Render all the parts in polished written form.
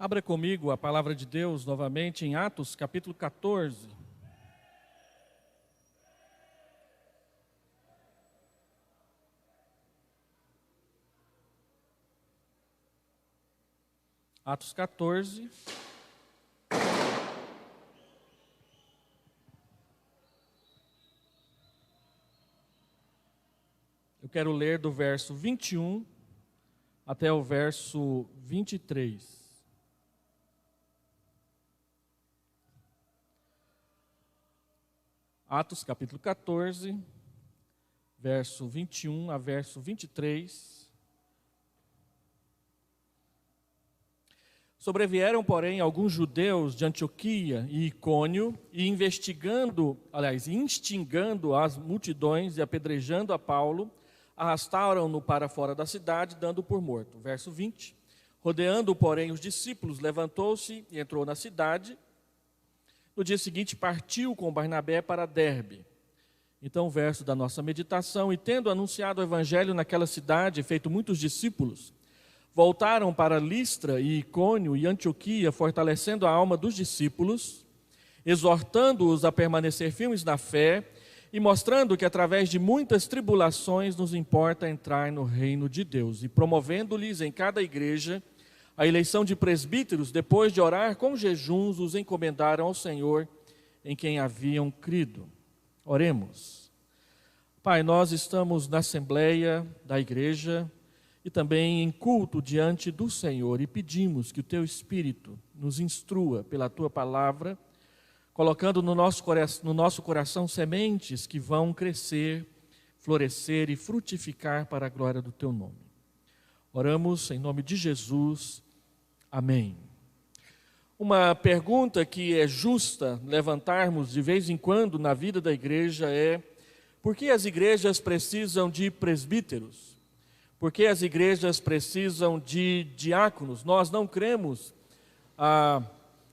Abra comigo a palavra de Deus novamente em Atos, capítulo 14. Atos 14. Eu quero ler do verso 21 até o verso 23. Atos capítulo 14, verso 21 a verso 23. Sobrevieram, porém, alguns judeus de Antioquia e Icônio, e instigando as multidões e apedrejando a Paulo, arrastaram-no para fora da cidade, dando por morto. Verso 20. Rodeando, porém, os discípulos, levantou-se e entrou na cidade. No dia seguinte partiu com Barnabé para Derbe. Então o verso da nossa meditação: e tendo anunciado o evangelho naquela cidade, feito muitos discípulos, voltaram para Listra e Icônio e Antioquia, fortalecendo a alma dos discípulos, exortando-os a permanecer firmes na fé e mostrando que através de muitas tribulações nos importa entrar no reino de Deus, e promovendo-lhes em cada igreja a eleição de presbíteros. Depois de orar com jejuns, os encomendaram ao Senhor, em quem haviam crido. Oremos. Pai, nós estamos na assembleia da igreja e também em culto diante do Senhor, e pedimos que o Teu Espírito nos instrua pela Tua palavra, colocando no nosso coração sementes que vão crescer, florescer e frutificar para a glória do Teu nome. Oramos em nome de Jesus. Amém. Uma pergunta que é justa levantarmos de vez em quando na vida da igreja é: por que as igrejas precisam de presbíteros? Por que as igrejas precisam de diáconos? Nós não cremos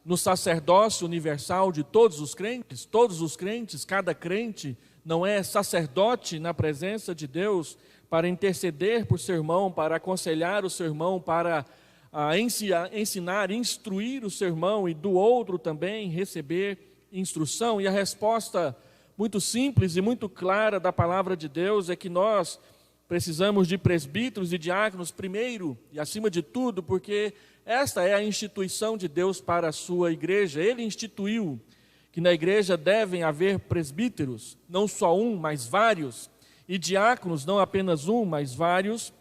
no sacerdócio universal de todos os crentes, cada crente não é sacerdote na presença de Deus para interceder por seu irmão, para aconselhar o seu irmão, para ensinar, instruir o seu irmão, e do outro também receber instrução. E a resposta muito simples e muito clara da palavra de Deus é que nós precisamos de presbíteros e diáconos primeiro e acima de tudo, porque esta é a instituição de Deus para a sua igreja. Ele instituiu que na igreja devem haver presbíteros, não só um, mas vários, e diáconos, não apenas um, mas vários,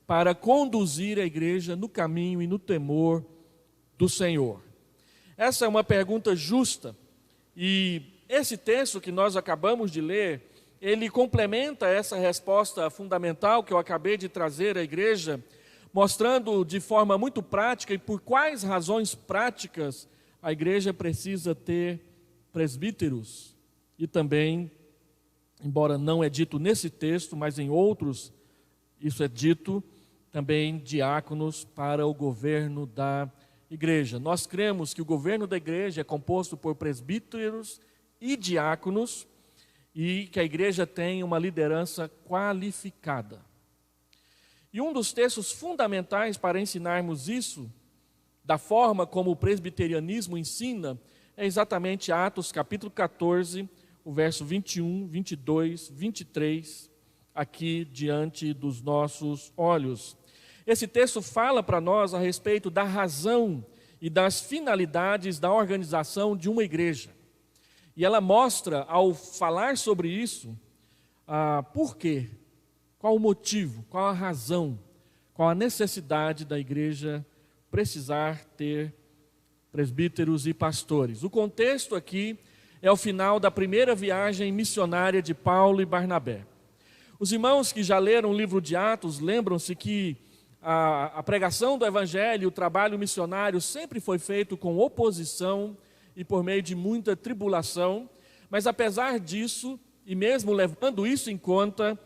para conduzir a igreja no caminho e no temor do Senhor. Essa é uma pergunta justa, e esse texto que nós acabamos de ler, ele complementa essa resposta fundamental que eu acabei de trazer à igreja, mostrando de forma muito prática e por quais razões práticas a igreja precisa ter presbíteros, e também, embora não é dito nesse texto, mas em outros isso é dito, também diáconos para o governo da igreja. Nós cremos que o governo da igreja é composto por presbíteros e diáconos, e que a igreja tem uma liderança qualificada. E um dos textos fundamentais para ensinarmos isso, da forma como o presbiterianismo ensina, é exatamente Atos capítulo 14, o verso 21, 22, 23, aqui diante dos nossos olhos. Esse texto fala para nós a respeito da razão e das finalidades da organização de uma igreja. E ela mostra, ao falar sobre isso, por quê, qual o motivo, qual a razão, qual a necessidade da igreja precisar ter presbíteros e pastores. O contexto aqui é o final da primeira viagem missionária de Paulo e Barnabé. Os irmãos que já leram o livro de Atos lembram-se que a pregação do evangelho, o trabalho missionário sempre foi feito com oposição e por meio de muita tribulação, mas apesar disso, e mesmo levando isso em conta,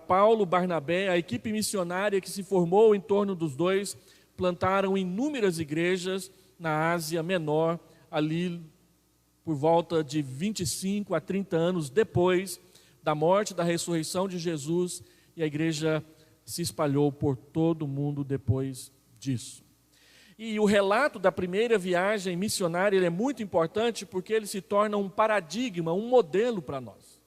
Paulo, Barnabé, a equipe missionária que se formou em torno dos dois, plantaram inúmeras igrejas na Ásia Menor, ali por volta de 25 a 30 anos depois da morte, da ressurreição de Jesus, e a igreja se espalhou por todo o mundo depois disso. E o relato da primeira viagem missionária ele é muito importante porque ele se torna um paradigma, um modelo para nós.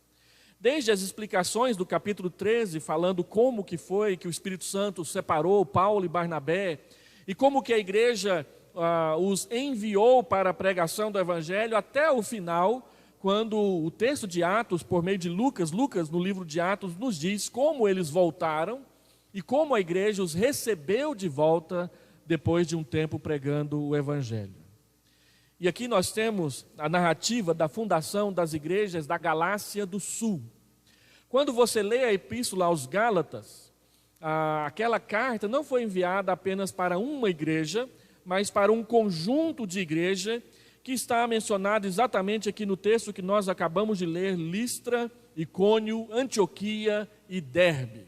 Desde as explicações do capítulo 13, falando como que foi que o Espírito Santo separou Paulo e Barnabé, e como que a igreja os enviou para a pregação do Evangelho, até o final, quando o texto de Atos, por meio de Lucas, no livro de Atos, nos diz como eles voltaram e como a igreja os recebeu de volta depois de um tempo pregando o Evangelho. E aqui nós temos a narrativa da fundação das igrejas da Galácia do Sul. Quando você lê a epístola aos Gálatas, aquela carta não foi enviada apenas para uma igreja, mas para um conjunto de igreja que está mencionado exatamente aqui no texto que nós acabamos de ler: Listra, Icônio, Antioquia e Derbe.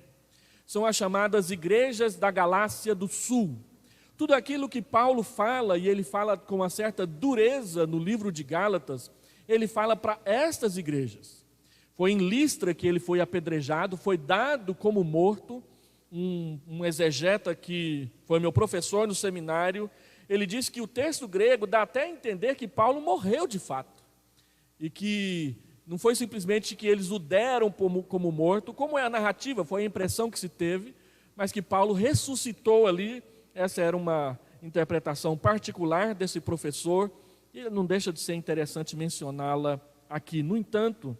São as chamadas igrejas da Galácia do Sul. Tudo aquilo que Paulo fala, e ele fala com uma certa dureza no livro de Gálatas, ele fala para estas igrejas. Foi em Listra que ele foi apedrejado, foi dado como morto. Um exegeta que foi meu professor no seminário, ele disse que o texto grego dá até a entender que Paulo morreu de fato. E que não foi simplesmente que eles o deram como morto, como é a narrativa, foi a impressão que se teve, mas que Paulo ressuscitou ali. Essa era uma interpretação particular desse professor, e não deixa de ser interessante mencioná-la aqui. No entanto,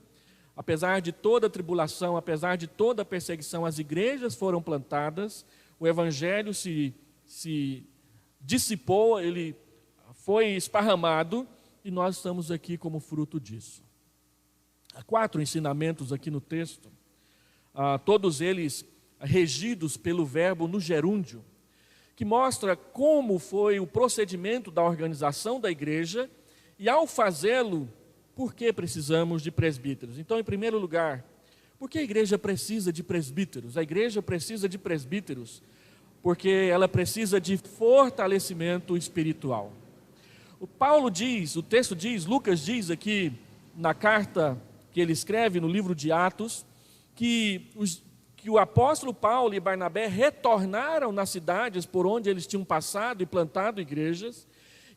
apesar de toda a tribulação, apesar de toda a perseguição, as igrejas foram plantadas, o Evangelho se dissipou, ele foi esparramado, e nós estamos aqui como fruto disso. Há 4 ensinamentos aqui no texto, todos eles regidos pelo verbo no gerúndio, que mostra como foi o procedimento da organização da igreja e, ao fazê-lo, por que precisamos de presbíteros. Então, em primeiro lugar, por que a igreja precisa de presbíteros? A igreja precisa de presbíteros porque ela precisa de fortalecimento espiritual. O texto diz, Lucas diz aqui na carta que ele escreve no livro de Atos, que o apóstolo Paulo e Barnabé retornaram nas cidades por onde eles tinham passado e plantado igrejas,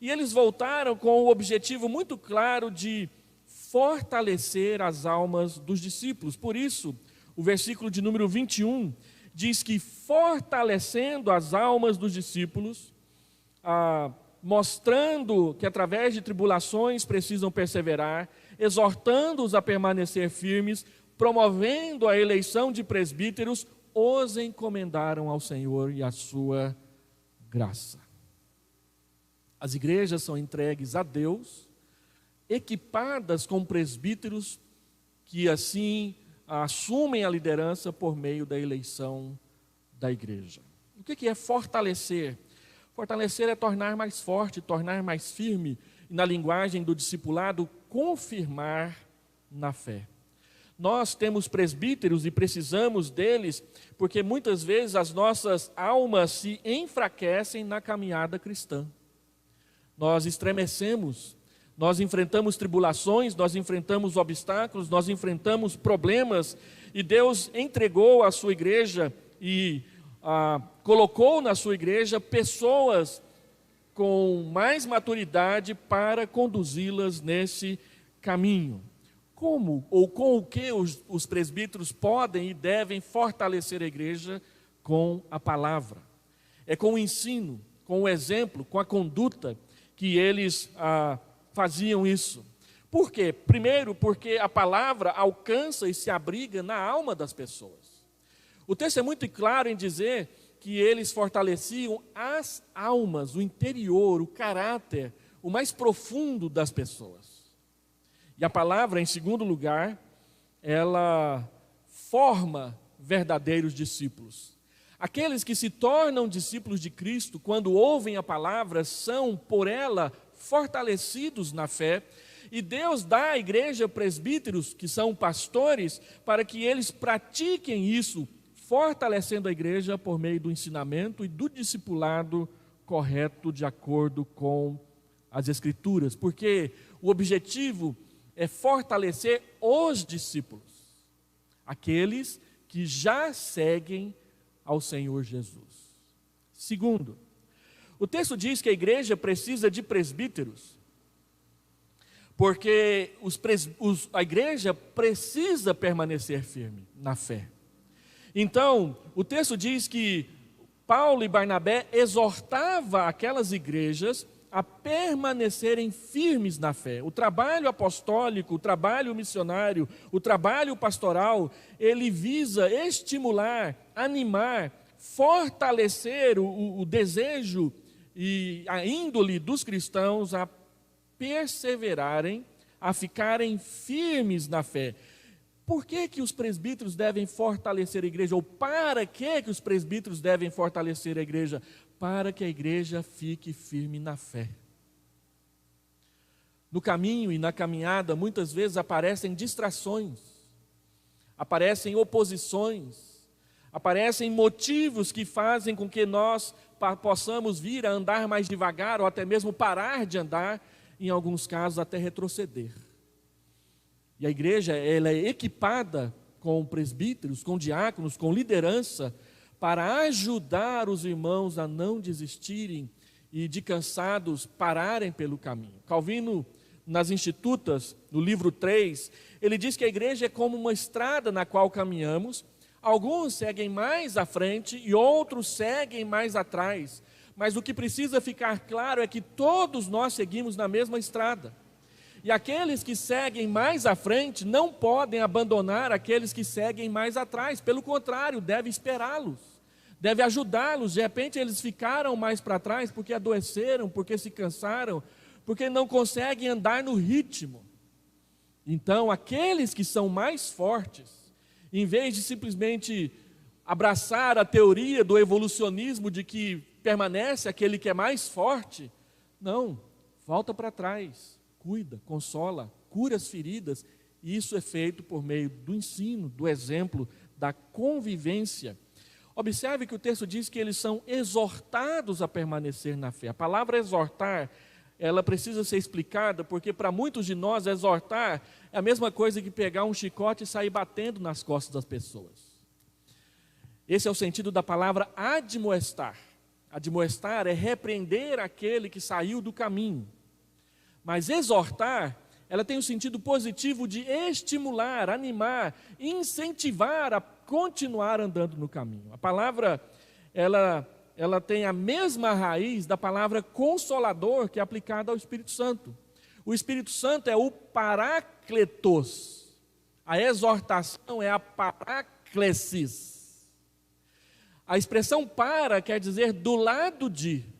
e eles voltaram com o objetivo muito claro de fortalecer as almas dos discípulos. Por isso, o versículo de número 21 diz que fortalecendo as almas dos discípulos, mostrando que através de tribulações precisam perseverar, exortando-os a permanecer firmes, promovendo a eleição de presbíteros, os encomendaram ao Senhor e à sua graça. As igrejas são entregues a Deus, equipadas com presbíteros que assim assumem a liderança por meio da eleição da igreja. O que é fortalecer? Fortalecer é tornar mais forte, tornar mais firme, e na linguagem do discipulado, confirmar na fé. Nós temos presbíteros e precisamos deles, porque muitas vezes as nossas almas se enfraquecem na caminhada cristã. Nós estremecemos, nós enfrentamos tribulações, nós enfrentamos obstáculos, nós enfrentamos problemas, e Deus entregou à sua igreja e colocou na sua igreja pessoas com mais maturidade para conduzi-las nesse caminho. Como ou com o que os presbíteros podem e devem fortalecer a igreja? Com a palavra. É com o ensino, com o exemplo, com a conduta que eles faziam isso. Por quê? Primeiro, porque a palavra alcança e se abriga na alma das pessoas. O texto é muito claro em dizer que eles fortaleciam as almas, o interior, o caráter, o mais profundo das pessoas. E a palavra, em segundo lugar, ela forma verdadeiros discípulos. Aqueles que se tornam discípulos de Cristo, quando ouvem a palavra, são por ela fortalecidos na fé, e Deus dá à igreja presbíteros, que são pastores, para que eles pratiquem isso, fortalecendo a igreja por meio do ensinamento e do discipulado correto de acordo com as Escrituras, porque o objetivo é fortalecer os discípulos, aqueles que já seguem ao Senhor Jesus. Segundo, O texto diz que a igreja precisa de presbíteros, porque a igreja precisa permanecer firme na fé. Então, o texto diz que Paulo e Barnabé exortavam aquelas igrejas a permanecerem firmes na fé. O trabalho apostólico, o trabalho missionário, o trabalho pastoral, ele visa estimular, animar, fortalecer o desejo e a índole dos cristãos a perseverarem, a ficarem firmes na fé. Por que que os presbíteros devem fortalecer a igreja? Ou para que os presbíteros devem fortalecer a igreja? Para que a igreja fique firme na fé. No caminho e na caminhada, muitas vezes aparecem distrações, aparecem oposições, aparecem motivos que fazem com que nós possamos vir a andar mais devagar, ou até mesmo parar de andar, em alguns casos até retroceder. E a igreja, ela é equipada com presbíteros, com diáconos, com liderança, para ajudar os irmãos a não desistirem e de cansados pararem pelo caminho. Calvino, nas Institutas, no livro 3, ele diz que a igreja é como uma estrada na qual caminhamos. Alguns seguem mais à frente e outros seguem mais atrás. Mas o que precisa ficar claro é que todos nós seguimos na mesma estrada. E aqueles que seguem mais à frente não podem abandonar aqueles que seguem mais atrás. Pelo contrário, deve esperá-los, deve ajudá-los. De repente eles ficaram mais para trás porque adoeceram, porque se cansaram, porque não conseguem andar no ritmo. Então, aqueles que são mais fortes, em vez de simplesmente abraçar a teoria do evolucionismo de que permanece aquele que é mais forte, não, volta para trás, cuida, consola, cura as feridas, e isso é feito por meio do ensino, do exemplo, da convivência. Observe que o texto diz que eles são exortados a permanecer na fé. A palavra exortar, ela precisa ser explicada, porque para muitos de nós, exortar é a mesma coisa que pegar um chicote e sair batendo nas costas das pessoas. Esse é o sentido da palavra admoestar. Admoestar é repreender aquele que saiu do caminho. Mas exortar, ela tem o sentido positivo de estimular, animar, incentivar a continuar andando no caminho. A palavra, ela tem a mesma raiz da palavra consolador, que é aplicada ao Espírito Santo. O Espírito Santo é o parácletos. A exortação é a paráclesis. A expressão para quer dizer do lado de.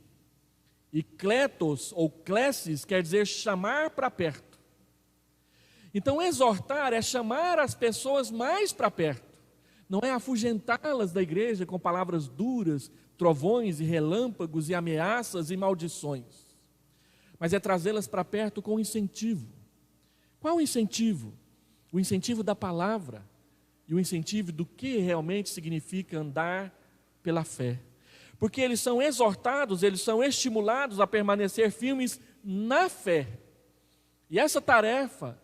E kletos ou klesis quer dizer chamar para perto. Então exortar é chamar as pessoas mais para perto. Não é afugentá-las da igreja com palavras duras, trovões e relâmpagos e ameaças e maldições. Mas é trazê-las para perto com incentivo. Qual o incentivo? O incentivo da palavra. E o incentivo do que realmente significa andar pela fé. Porque eles são exortados, eles são estimulados a permanecer firmes na fé. E essa tarefa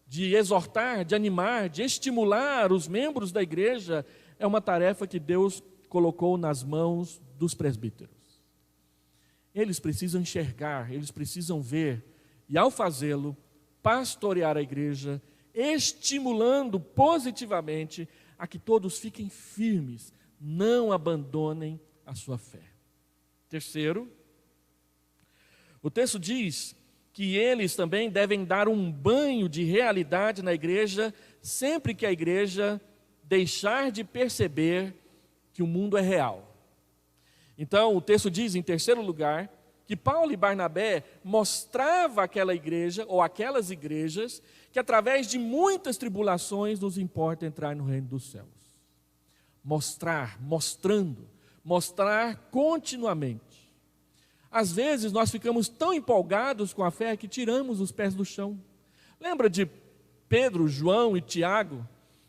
de exortar, de animar, de estimular os membros da igreja é uma tarefa que Deus colocou nas mãos dos presbíteros. Eles precisam enxergar, eles precisam ver, e ao fazê-lo, pastorear a igreja, estimulando positivamente a que todos fiquem firmes, não abandonem a sua fé. Terceiro, o texto diz que eles também devem dar um banho de realidade na igreja, sempre que a igreja deixar de perceber que o mundo é real. Então, o texto diz, em terceiro lugar, que Paulo e Barnabé mostrava àquela igreja, ou aquelas igrejas, que através de muitas tribulações nos importa entrar no reino dos céus. Mostrar, mostrando, mostrar continuamente. Às vezes nós ficamos tão empolgados com a fé que tiramos os pés do chão. Lembra de Pedro, João e Tiago,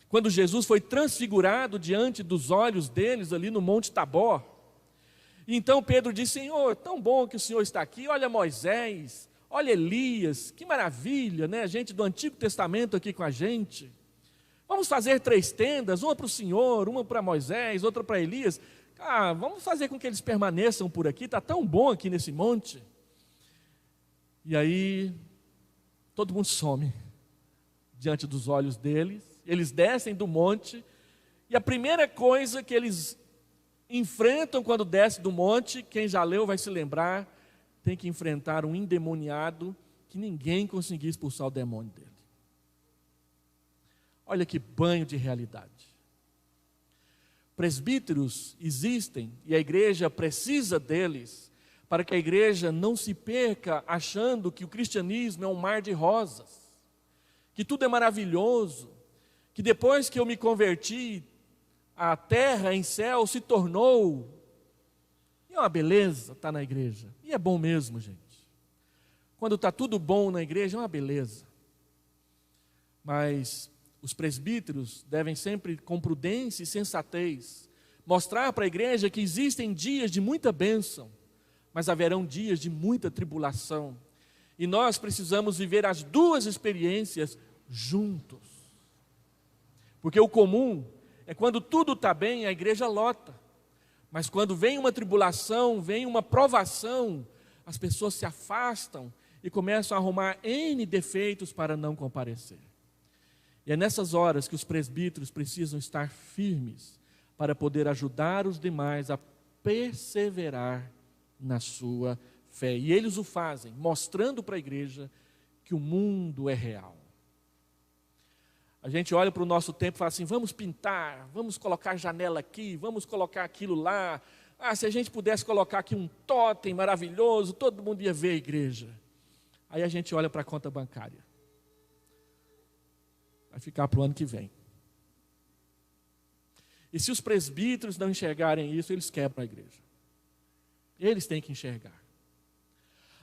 quando Jesus foi transfigurado diante dos olhos deles ali no Monte Tabor? Então Pedro disse: Senhor, tão bom que o Senhor está aqui, olha Moisés, olha Elias, que maravilha, né? Gente do Antigo Testamento aqui com a gente. Vamos fazer 3 tendas, uma para o Senhor, uma para Moisés, outra para Elias. vamos fazer com que eles permaneçam por aqui, está tão bom aqui nesse monte. E aí, todo mundo some diante dos olhos deles, eles descem do monte, e a primeira coisa que eles enfrentam quando descem do monte, quem já leu vai se lembrar, tem que enfrentar um endemoniado que ninguém conseguia expulsar o demônio dele. Olha que banho de realidade. Presbíteros existem e a igreja precisa deles para que a igreja não se perca achando que o cristianismo é um mar de rosas, que tudo é maravilhoso, que depois que eu me converti, a terra em céu se tornou. E é uma beleza estar na igreja. E é bom mesmo, gente. Quando está tudo bom na igreja, é uma beleza. Mas os presbíteros devem sempre, com prudência e sensatez, mostrar para a igreja que existem dias de muita bênção, mas haverão dias de muita tribulação. E nós precisamos viver as duas experiências juntos. Porque o comum é quando tudo está bem, a igreja lota. Mas quando vem uma tribulação, vem uma provação, as pessoas se afastam e começam a arrumar N defeitos para não comparecer. E é nessas horas que os presbíteros precisam estar firmes para poder ajudar os demais a perseverar na sua fé. E eles o fazem, mostrando para a igreja que o mundo é real. A gente olha para o nosso tempo e fala assim, vamos pintar, vamos colocar janela aqui, vamos colocar aquilo lá. Se a gente pudesse colocar aqui um tótem maravilhoso, todo mundo ia ver a igreja. Aí a gente olha para a conta bancária. Vai ficar para o ano que vem. E se os presbíteros não enxergarem isso, eles quebram a igreja. Eles têm que enxergar.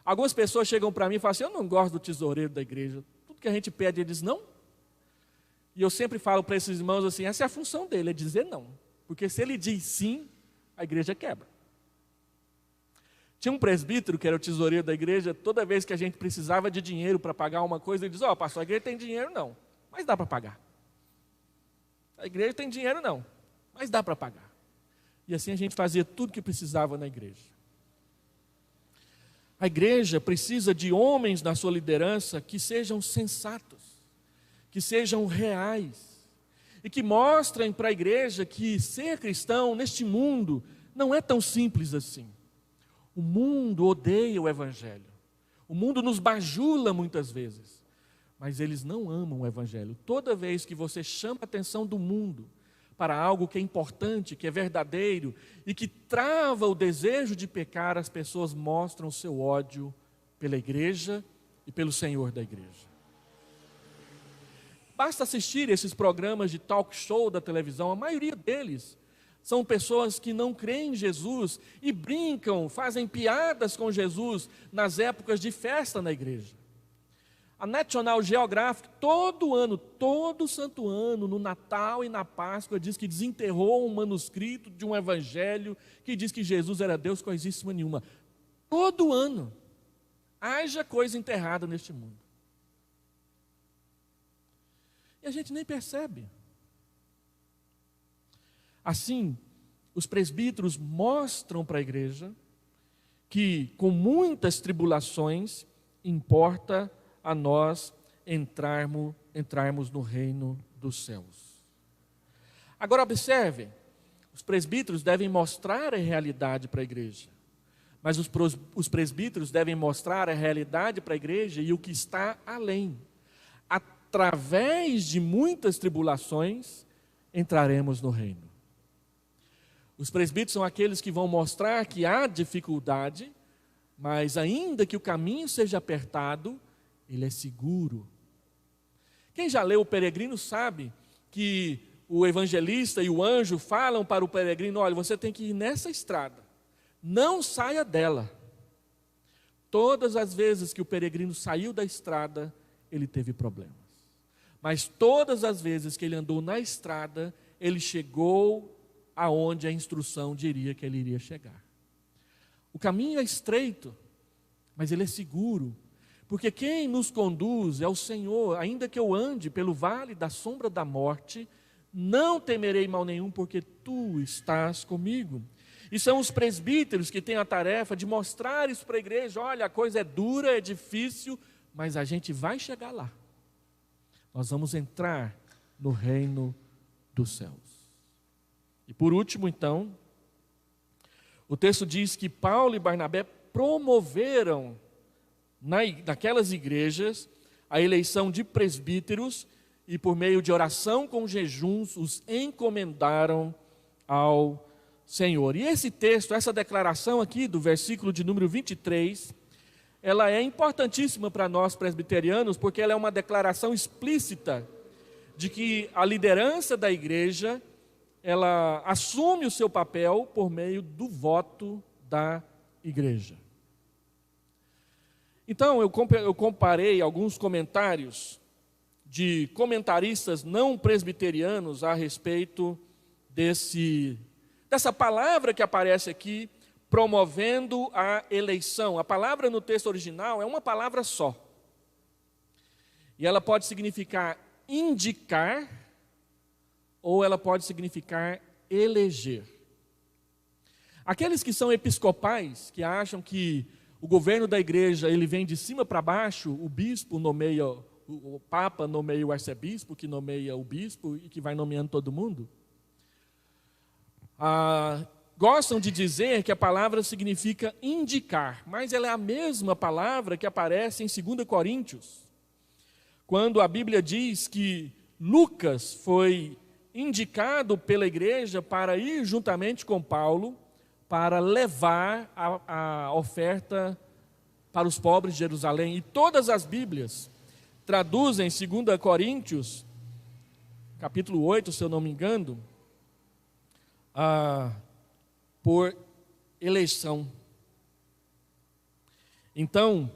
Algumas pessoas chegam para mim e falam assim, eu não gosto do tesoureiro da igreja. Tudo que a gente pede, eles não. E eu sempre falo para esses irmãos assim, essa é a função dele, é dizer não. Porque se ele diz sim, a igreja quebra. Tinha um presbítero que era o tesoureiro da igreja, toda vez que a gente precisava de dinheiro para pagar uma coisa, ele diz, pastor, a igreja tem dinheiro não, mas dá para pagar. A igreja tem dinheiro não, mas dá para pagar. E assim a gente fazia tudo que precisava na igreja. A igreja precisa de homens na sua liderança que sejam sensatos, que sejam reais, e que mostrem para a igreja que ser cristão neste mundo não é tão simples assim. O mundo odeia o evangelho, o mundo nos bajula muitas vezes, mas eles não amam o evangelho. Toda vez que você chama a atenção do mundo para algo que é importante, que é verdadeiro, e que trava o desejo de pecar, as pessoas mostram o seu ódio pela igreja e pelo Senhor da igreja. Basta assistir esses programas de talk show da televisão, a maioria deles são pessoas que não creem em Jesus e brincam, fazem piadas com Jesus nas épocas de festa na igreja. A National Geographic, todo ano, todo santo ano, no Natal e na Páscoa, diz que desenterrou um manuscrito de um evangelho que diz que Jesus era Deus, coisíssima nenhuma. Todo ano, haja coisa enterrada neste mundo. E a gente nem percebe. Assim, os presbíteros mostram para a igreja que com muitas tribulações importa a nós entrarmos no reino dos céus. Agora observem, os presbíteros devem mostrar a realidade para a igreja, mas os presbíteros devem mostrar a realidade para a igreja e o que está além. Através de muitas tribulações, entraremos no reino. Os presbíteros são aqueles que vão mostrar que há dificuldade, mas ainda que o caminho seja apertado, ele é seguro. Quem já leu o Peregrino sabe que o evangelista e o anjo falam para o peregrino, olha, você tem que ir nessa estrada, não saia dela. Todas as vezes que o peregrino saiu da estrada, ele teve problemas. Mas todas as vezes que ele andou na estrada, ele chegou aonde a instrução diria que ele iria chegar. O caminho é estreito, mas ele é seguro, porque quem nos conduz é o Senhor. Ainda que eu ande pelo vale da sombra da morte, não temerei mal nenhum, porque tu estás comigo. E são os presbíteros que têm a tarefa de mostrar isso para a igreja. Olha, a coisa é dura, é difícil, mas a gente vai chegar lá. Nós vamos entrar no reino dos céus. E por último, então, o texto diz que Paulo e Barnabé promoveram naquelas igrejas a eleição de presbíteros e por meio de oração com jejuns os encomendaram ao Senhor. E esse texto, essa declaração aqui do versículo de número 23, ela é importantíssima para nós presbiterianos, porque ela é uma declaração explícita de que a liderança da igreja, ela assume o seu papel por meio do voto da igreja. Então, eu comparei alguns comentários de comentaristas não presbiterianos a respeito dessa palavra que aparece aqui, promovendo a eleição. A palavra no texto original é uma palavra só. E ela pode significar indicar, ou ela pode significar eleger. Aqueles que são episcopais, que acham que o governo da igreja ele vem de cima para baixo, o bispo nomeia, o papa nomeia o arcebispo, que nomeia o bispo e que vai nomeando todo mundo, gostam de dizer que a palavra significa indicar, mas ela é a mesma palavra que aparece em 2 Coríntios, quando a Bíblia diz que Lucas foi indicado pela igreja para ir juntamente com Paulo para levar a oferta para os pobres de Jerusalém. E todas as Bíblias traduzem 2 Coríntios, capítulo 8, se eu não me engano, por eleição. Então,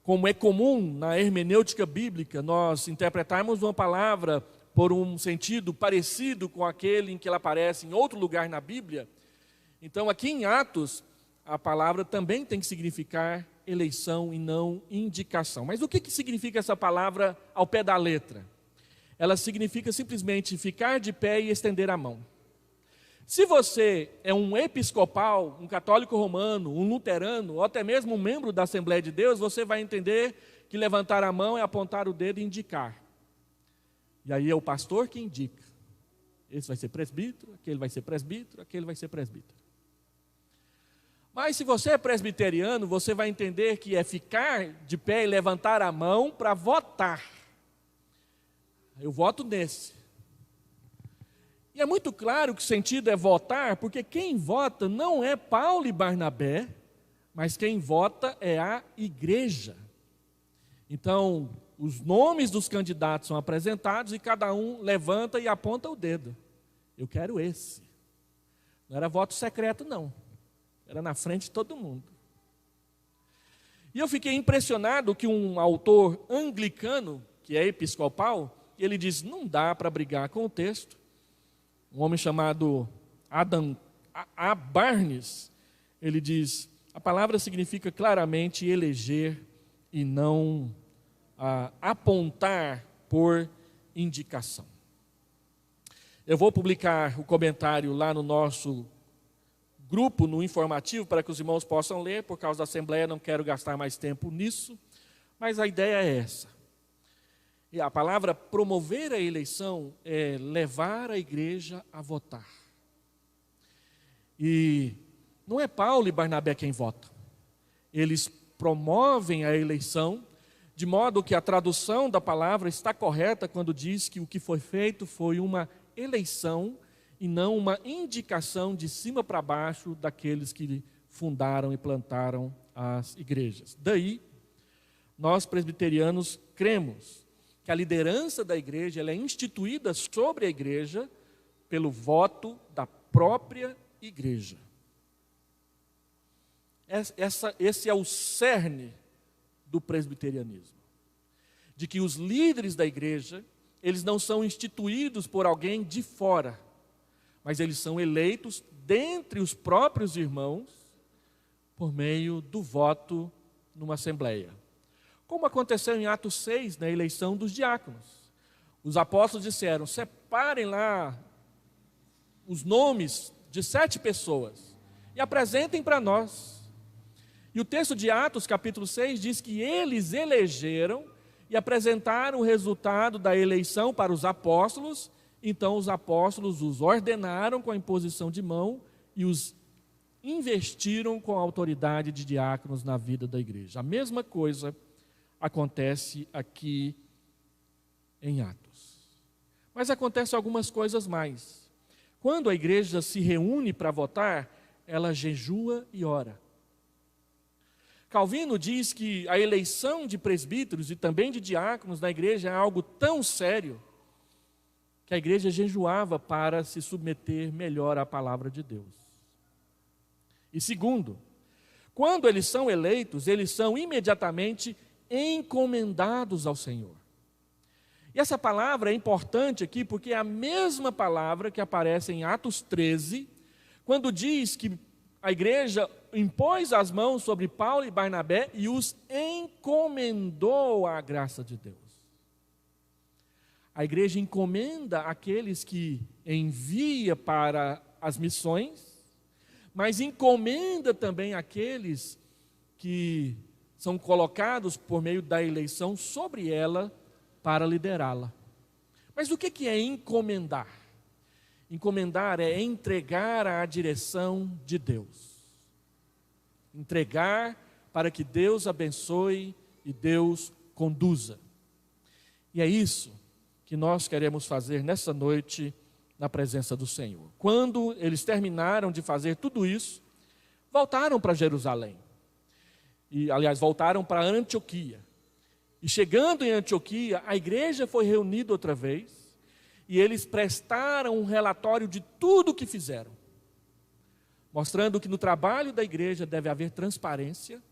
como é comum na hermenêutica bíblica nós interpretarmos uma palavra por um sentido parecido com aquele em que ela aparece em outro lugar na Bíblia, então aqui em Atos a palavra também tem que significar eleição e não indicação. Mas o que significa essa palavra ao pé da letra? Ela significa simplesmente ficar de pé e estender a mão. Se você é um episcopal, um católico romano, um luterano, ou até mesmo um membro da Assembleia de Deus, você vai entender que levantar a mão é apontar o dedo e indicar. E aí é o pastor que indica. Esse vai ser presbítero, aquele vai ser presbítero, aquele vai ser presbítero. Mas se você é presbiteriano, você vai entender que é ficar de pé e levantar a mão para votar. Eu voto nesse. E é muito claro que o sentido é votar, porque quem vota não é Paulo e Barnabé, mas quem vota é a igreja. Então, os nomes dos candidatos são apresentados e cada um levanta e aponta o dedo. Eu quero esse. Não era voto secreto, não. Era na frente de todo mundo. E eu fiquei impressionado que um autor anglicano, que é episcopal, ele diz, não dá para brigar com o texto. Um homem chamado Adam A. Barnes, ele diz, a palavra significa claramente eleger e não apontar por indicação. Eu vou publicar o comentário lá no nosso grupo, no informativo, para que os irmãos possam ler. Por causa da Assembleia, não quero gastar mais tempo nisso, mas a ideia é essa. E a palavra promover a eleição é levar a igreja a votar. E não é Paulo e Barnabé quem votam. Eles promovem a eleição, de modo que a tradução da palavra está correta quando diz que o que foi feito foi uma eleição e não uma indicação de cima para baixo daqueles que fundaram e plantaram as igrejas. Daí, nós presbiterianos cremos que a liderança da igreja ela é instituída sobre a igreja pelo voto da própria igreja. Esse é o cerne do presbiterianismo. De que os líderes da igreja, eles não são instituídos por alguém de fora, mas eles são eleitos dentre os próprios irmãos por meio do voto numa assembleia. Como aconteceu em Atos 6, na eleição dos diáconos. Os apóstolos disseram, separem lá os nomes de 7 pessoas. e apresentem para nós. E o texto de Atos, capítulo 6, diz que eles elegeram e apresentaram o resultado da eleição para os apóstolos. Então os apóstolos os ordenaram com a imposição de mão e os investiram com a autoridade de diáconos na vida da igreja. A mesma coisa acontece aqui em Atos. Mas acontece algumas coisas mais. Quando a igreja se reúne para votar, ela jejua e ora. Calvino diz que a eleição de presbíteros e também de diáconos na igreja é algo tão sério que a igreja jejuava para se submeter melhor à palavra de Deus. E segundo, quando eles são eleitos, eles são imediatamente encomendados ao Senhor. E essa palavra é importante aqui porque é a mesma palavra que aparece em Atos 13, quando diz que a igreja impôs as mãos sobre Paulo e Barnabé e os encomendou à graça de Deus. A igreja encomenda aqueles que envia para as missões, mas encomenda também aqueles que são colocados por meio da eleição sobre ela para liderá-la. Mas o que é encomendar? Encomendar é entregar à direção de Deus. Entregar para que Deus abençoe e Deus conduza. E é isso que nós queremos fazer nessa noite na presença do Senhor. Quando eles terminaram de fazer tudo isso, voltaram para Jerusalém. E, aliás, voltaram para Antioquia. E chegando em Antioquia, a igreja foi reunida outra vez, e eles prestaram um relatório de tudo o que fizeram, mostrando que no trabalho da igreja deve haver transparência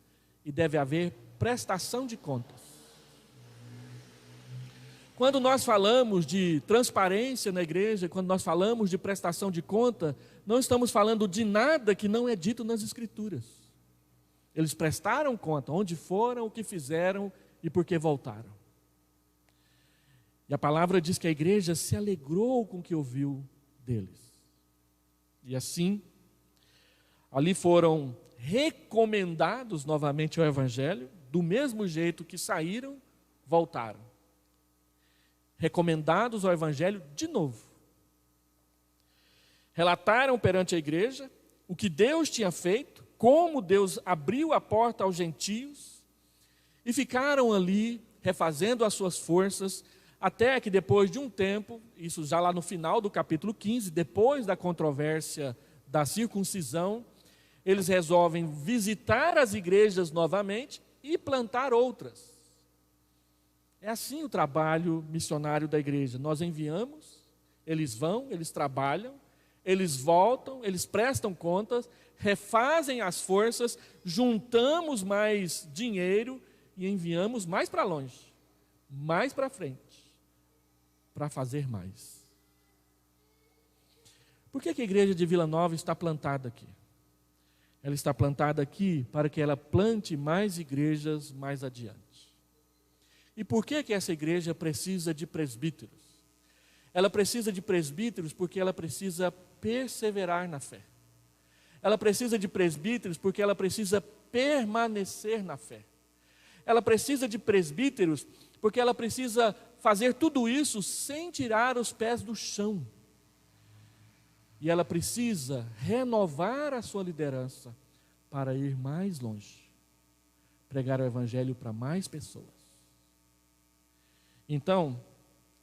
e deve haver prestação de contas. Quando nós falamos de transparência na igreja, quando nós falamos de prestação de conta, não estamos falando de nada que não é dito nas Escrituras. Eles prestaram conta onde foram, o que fizeram e por que voltaram. E a palavra diz que a igreja se alegrou com o que ouviu deles. E assim, ali foram recomendados novamente ao Evangelho, do mesmo jeito que saíram, voltaram. Recomendados ao Evangelho de novo. Relataram perante a igreja o que Deus tinha feito, como Deus abriu a porta aos gentios, e ficaram ali refazendo as suas forças, até que depois de um tempo, isso já lá no final do capítulo 15, depois da controvérsia da circuncisão, eles resolvem visitar as igrejas novamente e plantar outras. É assim o trabalho missionário da igreja. Nós enviamos, eles vão, eles trabalham, eles voltam, eles prestam contas, refazem as forças, juntamos mais dinheiro e enviamos mais para longe, mais para frente, para fazer mais. Por que a igreja de Vila Nova está plantada aqui? Ela está plantada aqui para que ela plante mais igrejas mais adiante. E por que essa igreja precisa de presbíteros? Ela precisa de presbíteros porque ela precisa perseverar na fé. Ela precisa de presbíteros porque ela precisa permanecer na fé. Ela precisa de presbíteros porque ela precisa fazer tudo isso sem tirar os pés do chão. E ela precisa renovar a sua liderança para ir mais longe, pregar o Evangelho para mais pessoas. Então,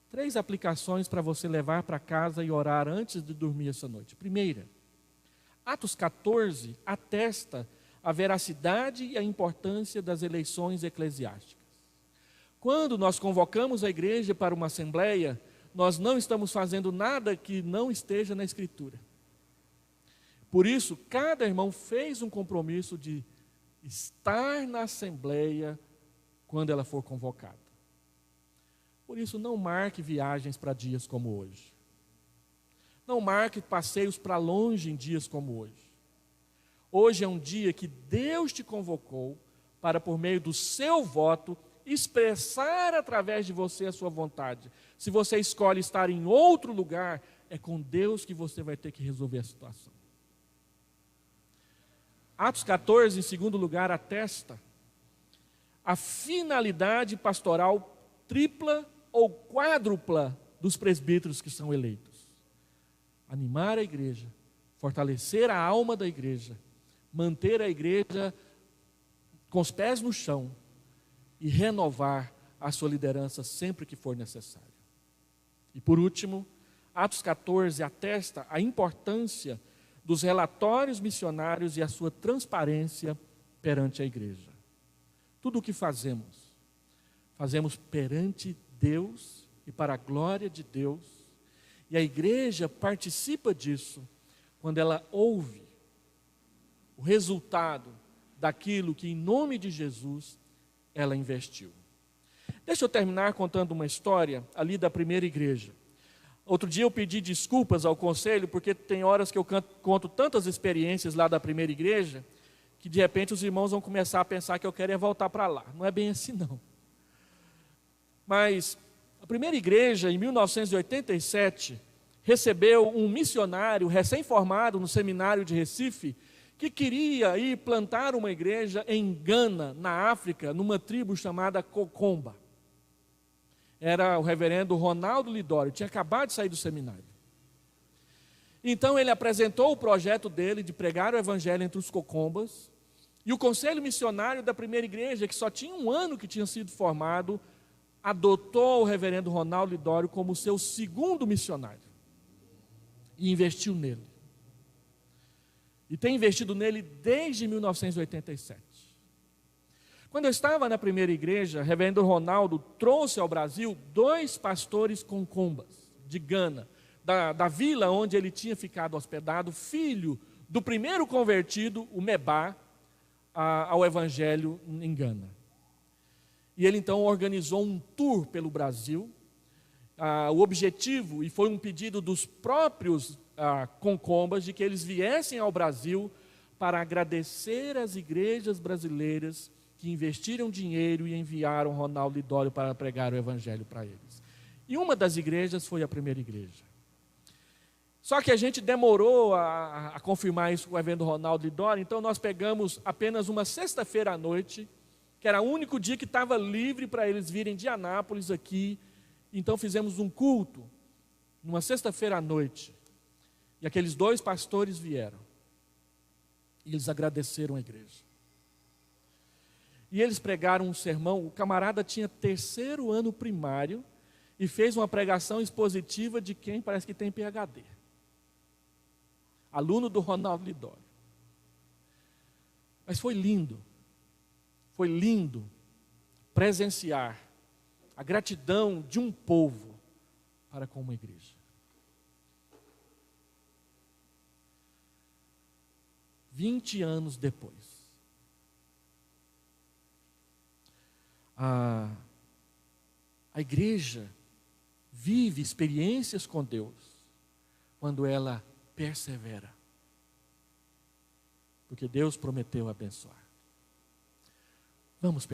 3 aplicações para você levar para casa e orar antes de dormir essa noite. Primeira, Atos 14 atesta a veracidade e a importância das eleições eclesiásticas. Quando nós convocamos a igreja para uma assembleia, nós não estamos fazendo nada que não esteja na Escritura. Por isso, cada irmão fez um compromisso de estar na assembleia quando ela for convocada. Por isso, não marque viagens para dias como hoje. Não marque passeios para longe em dias como hoje. Hoje é um dia que Deus te convocou para, por meio do seu voto, expressar através de você a sua vontade. Se você escolhe estar em outro lugar, é com Deus que você vai ter que resolver a situação. Atos 14, em segundo lugar, atesta a finalidade pastoral tripla ou quádrupla dos presbíteros que são eleitos: animar a igreja, fortalecer a alma da igreja, manter a igreja com os pés no chão e renovar a sua liderança sempre que for necessário. E por último, Atos 14 atesta a importância dos relatórios missionários e a sua transparência perante a igreja. Tudo o que fazemos, fazemos perante Deus e para a glória de Deus, e a igreja participa disso quando ela ouve o resultado daquilo que, em nome de Jesus, ela investiu. Deixa eu terminar contando uma história ali da primeira igreja. Outro dia eu pedi desculpas ao conselho, porque tem horas que eu conto tantas experiências lá da primeira igreja, que de repente os irmãos vão começar a pensar que eu quero voltar para lá. Não é bem assim não. Mas a primeira igreja, em 1987, recebeu um missionário recém-formado no seminário de Recife, que queria ir plantar uma igreja em Gana, na África, numa tribo chamada Kokomba. Era o reverendo Ronaldo Lidório, tinha acabado de sair do seminário. Então ele apresentou o projeto dele de pregar o evangelho entre os Kokombas, e o conselho missionário da primeira igreja, que só tinha um ano que tinha sido formado, adotou o reverendo Ronaldo Lidório como seu segundo missionário e investiu nele. E tem investido nele desde 1987. Quando eu estava na primeira igreja, o reverendo Ronaldo trouxe ao Brasil 2 pastores concombas de Gana, da vila onde ele tinha ficado hospedado, filho do primeiro convertido, o Mebá, ao evangelho em Gana. E ele então organizou um tour pelo Brasil. O objetivo, e foi um pedido dos próprios concombas, de que eles viessem ao Brasil para agradecer às igrejas brasileiras que investiram dinheiro e enviaram Ronaldo Lidório para pregar o evangelho para eles. E uma das igrejas foi a primeira igreja. Só que a gente demorou a confirmar isso com o reverendo Ronaldo Lidório, então nós pegamos apenas uma sexta-feira à noite, que era o único dia que estava livre para eles virem de Anápolis aqui. Então fizemos um culto, numa sexta-feira à noite, e aqueles 2 pastores vieram, e eles agradeceram a igreja. E eles pregaram um sermão. O camarada tinha 3º ano primário e fez uma pregação expositiva de quem parece que tem PhD. Aluno do Ronaldo Lidório. Mas foi lindo presenciar a gratidão de um povo para com uma igreja. 20 anos depois, a igreja vive experiências com Deus quando ela persevera, porque Deus prometeu abençoar. Vamos